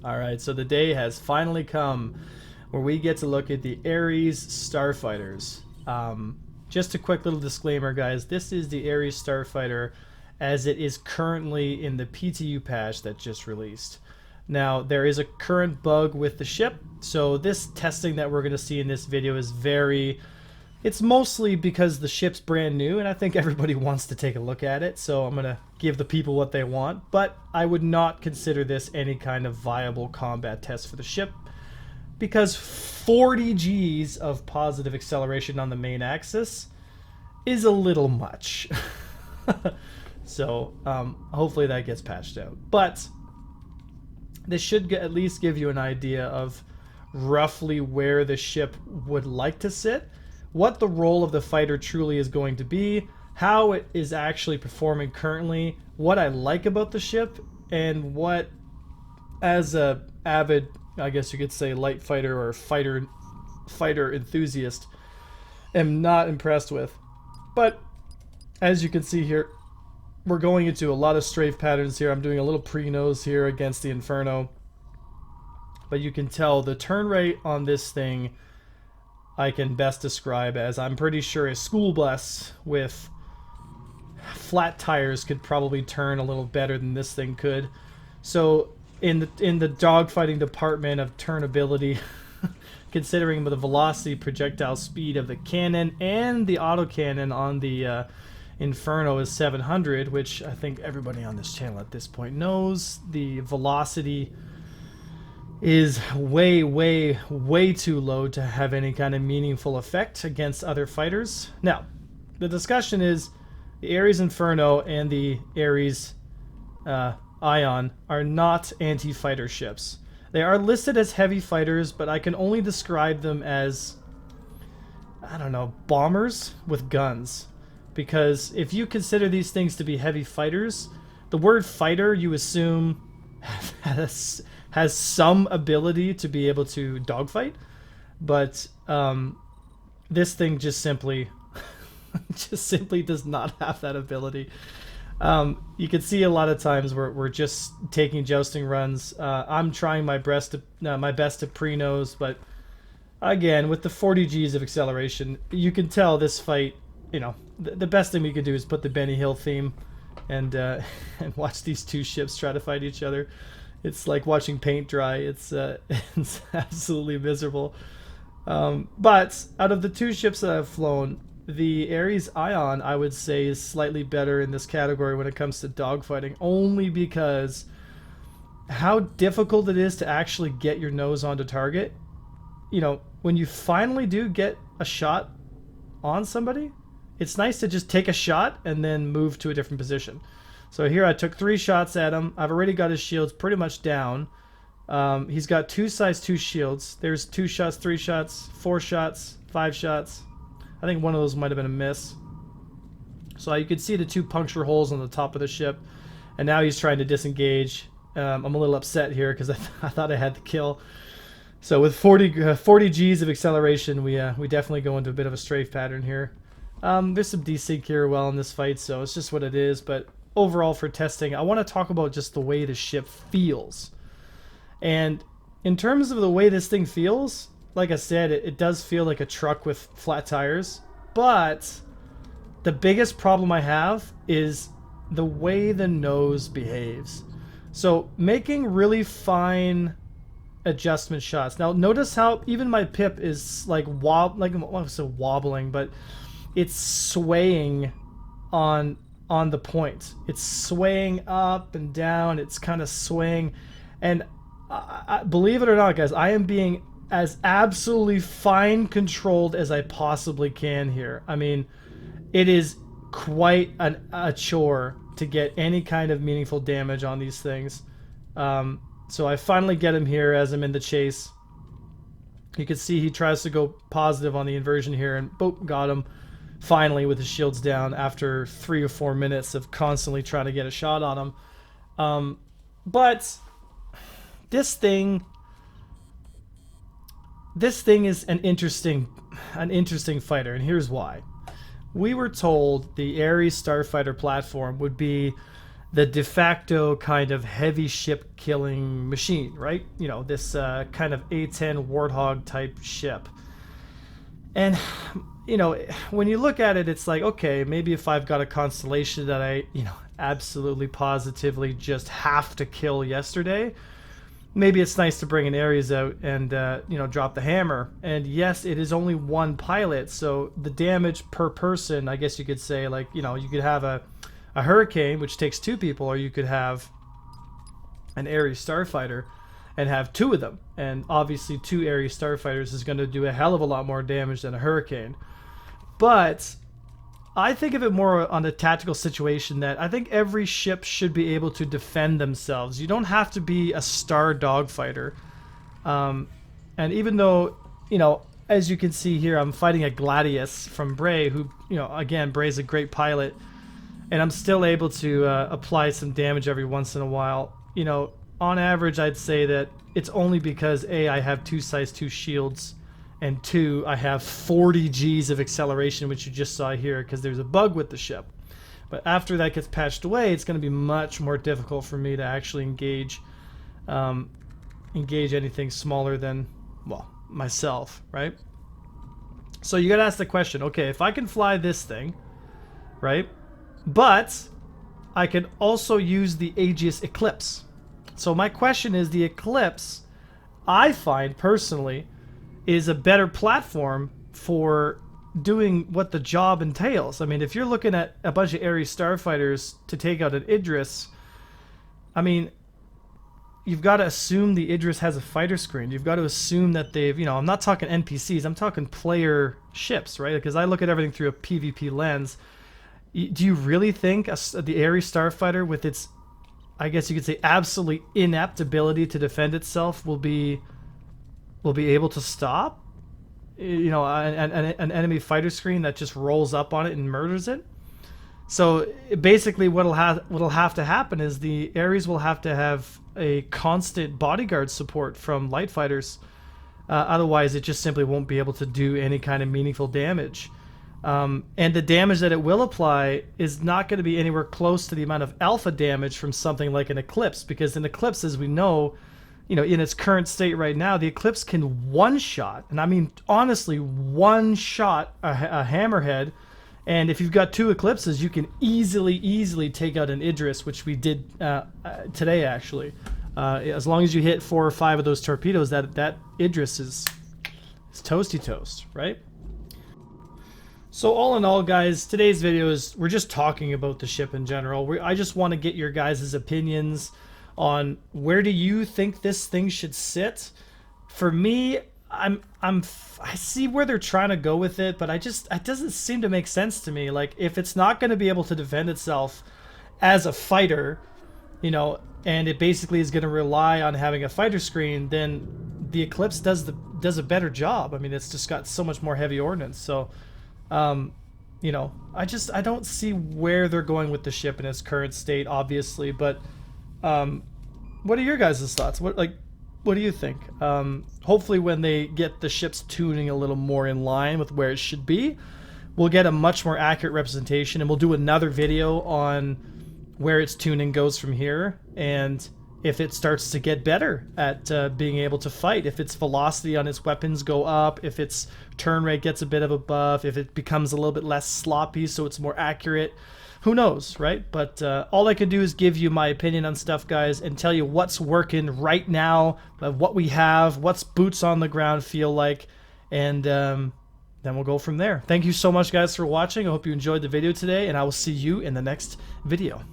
All right, so the day has finally come where we get to look at the ARES Starfighters. Just a quick little disclaimer, guys. This is the ARES Starfighter as it is currently in the PTU patch that just released. Now, there is a current bug with the ship, so this testing that we're going to see in this video is it's mostly because the ship's brand new, and I think everybody wants to take a look at it, so I'm going to give the people what they want, but I would not consider this any kind of viable combat test for the ship, because 40 Gs of positive acceleration on the main axis is a little much. So, hopefully that gets patched out. But this should at least give you an idea of roughly where the ship would like to sit, what the role of the fighter truly is going to be, how it is actually performing currently, what I like about the ship, and what, as a avid, I guess you could say, light fighter or fighter enthusiast, am not impressed with. But as you can see here, we're going into a lot of strafe patterns here. I'm doing a little pre-nose here against the Inferno, but you can tell the turn rate on this thing I can best describe as, I'm pretty sure a school bus with flat tires could probably turn a little better than this thing could. So in the dogfighting department of turnability, considering the velocity projectile speed of the cannon and the autocannon on the Inferno is 700, which I think everybody on this channel at this point knows. The velocity is way too low to have any kind of meaningful effect against other fighters. Now, the discussion is the ARES Inferno and the ARES Ion are not anti-fighter ships. They are listed as heavy fighters, but I can only describe them as, I don't know, bombers with guns. Because if you consider these things to be heavy fighters, the word fighter, you assume, has some ability to be able to dogfight, but this thing just simply does not have that ability. You can see a lot of times we're just taking jousting runs. I'm trying my best to pre-nose, but again, with the 40 Gs of acceleration, you can tell this fight, you know, the best thing we could do is put the Benny Hill theme and watch these two ships try to fight each other. It's like watching paint dry. It's it's absolutely miserable. But out of the two ships that I've flown, the ARES Ion, I would say, is slightly better in this category when it comes to dogfighting, only because how difficult it is to actually get your nose onto target. You know, when you finally do get a shot on somebody, it's nice to just take a shot and then move to a different position. So here I took 3 shots at him. I've already got his shields pretty much down. He's got 2 size 2 shields. There's 2 shots, 3 shots, 4 shots, 5 shots. I think one of those might have been a miss. So you could see the 2 puncture holes on the top of the ship. And now he's trying to disengage. I'm a little upset here because I thought I had the kill. So with 40 Gs of acceleration, we definitely go into a bit of a strafe pattern here. There's some desync here well in this fight, so it's just what it is. But overall, for testing, I want to talk about just the way the ship feels. And in terms of the way this thing feels, like I said, it does feel like a truck with flat tires. But the biggest problem I have is the way the nose behaves. So making really fine adjustment shots. Now notice how even my pip is like wobbling, but it's swaying on the point. It's swaying up and down. It's kind of swaying, and I believe it or not, guys, I am being as absolutely fine controlled as I possibly can here. I mean, it is quite a chore to get any kind of meaningful damage on these things. So I finally get him here as I'm in the chase. You can see he tries to go positive on the inversion here, and boop, got him finally with his shields down after 3 or 4 minutes of constantly trying to get a shot on him. But this thing is an interesting fighter, and here's why. We were told the ARES Starfighter platform would be the de facto kind of heavy ship killing machine, right? You know, this kind of A-10 Warthog type ship. And, you know, when you look at it, it's like, okay, maybe if I've got a constellation that I, you know, absolutely positively just have to kill yesterday, maybe it's nice to bring an ARES out and, you know, drop the hammer. And yes, it is only one pilot, so the damage per person, I guess you could say, like, you know, you could have a Hurricane, which takes 2 people, or you could have an ARES Starfighter and have 2 of them. And obviously 2 ARES Starfighters is going to do a hell of a lot more damage than a Hurricane. But I think of it more on a tactical situation that I think every ship should be able to defend themselves. You don't have to be a star dogfighter. And even though, you know, as you can see here, I'm fighting a Gladius from Bray, who, you know, again, Bray's a great pilot, and I'm still able to apply some damage every once in a while. You know, on average, I'd say that it's only because A, I have 2 size 2 shields, and 2, I have 40 Gs of acceleration, which you just saw here, because there's a bug with the ship. But after that gets patched away, it's going to be much more difficult for me to actually engage anything smaller than, well, myself, right? So you got to ask the question, okay, if I can fly this thing, right, but I can also use the Aegis Eclipse. So my question is, the Eclipse, I find personally, is a better platform for doing what the job entails. I mean, if you're looking at a bunch of ARES Starfighters to take out an Idris, I mean, you've got to assume the Idris has a fighter screen. You've got to assume that they've, you know, I'm not talking NPCs, I'm talking player ships, right? Because I look at everything through a PvP lens. Do you really think the ARES Starfighter, with its, I guess you could say, absolutely inept ability to defend itself, will be able to stop, you know, an enemy fighter screen that just rolls up on it and murders it? So basically what'll have to happen is the ARES will have to have a constant bodyguard support from light fighters. Otherwise, it just simply won't be able to do any kind of meaningful damage. And the damage that it will apply is not going to be anywhere close to the amount of alpha damage from something like an Eclipse, because an Eclipse, as we know, you know, in its current state right now, the Eclipse can one-shot, and I mean honestly one-shot a Hammerhead, and if you've got 2 Eclipses, you can easily take out an Idris, which we did today actually. As long as you hit 4 or 5 of those torpedoes, that Idris is toasty toast, right? So all in all, guys, today's video is, we're just talking about the ship in general. I just want to get your guys' opinions on where do you think this thing should sit. For me, I see where they're trying to go with it, but it doesn't seem to make sense to me. Like, if it's not going to be able to defend itself as a fighter, you know, and it basically is going to rely on having a fighter screen, then the Eclipse does a better job. I mean, it's just got so much more heavy ordnance. So you know, I don't see where they're going with the ship in its current state, obviously, but what are your guys' thoughts? What do you think? Hopefully when they get the ship's tuning a little more in line with where it should be, we'll get a much more accurate representation, and we'll do another video on where its tuning goes from here, and if it starts to get better at being able to fight, if its velocity on its weapons go up, if its turn rate gets a bit of a buff, if it becomes a little bit less sloppy so it's more accurate. Who knows, right? But all I can do is give you my opinion on stuff, guys, and tell you what's working right now, what we have, what's boots on the ground feel like, and then we'll go from there. Thank you so much, guys, for watching. I hope you enjoyed the video today, and I will see you in the next video.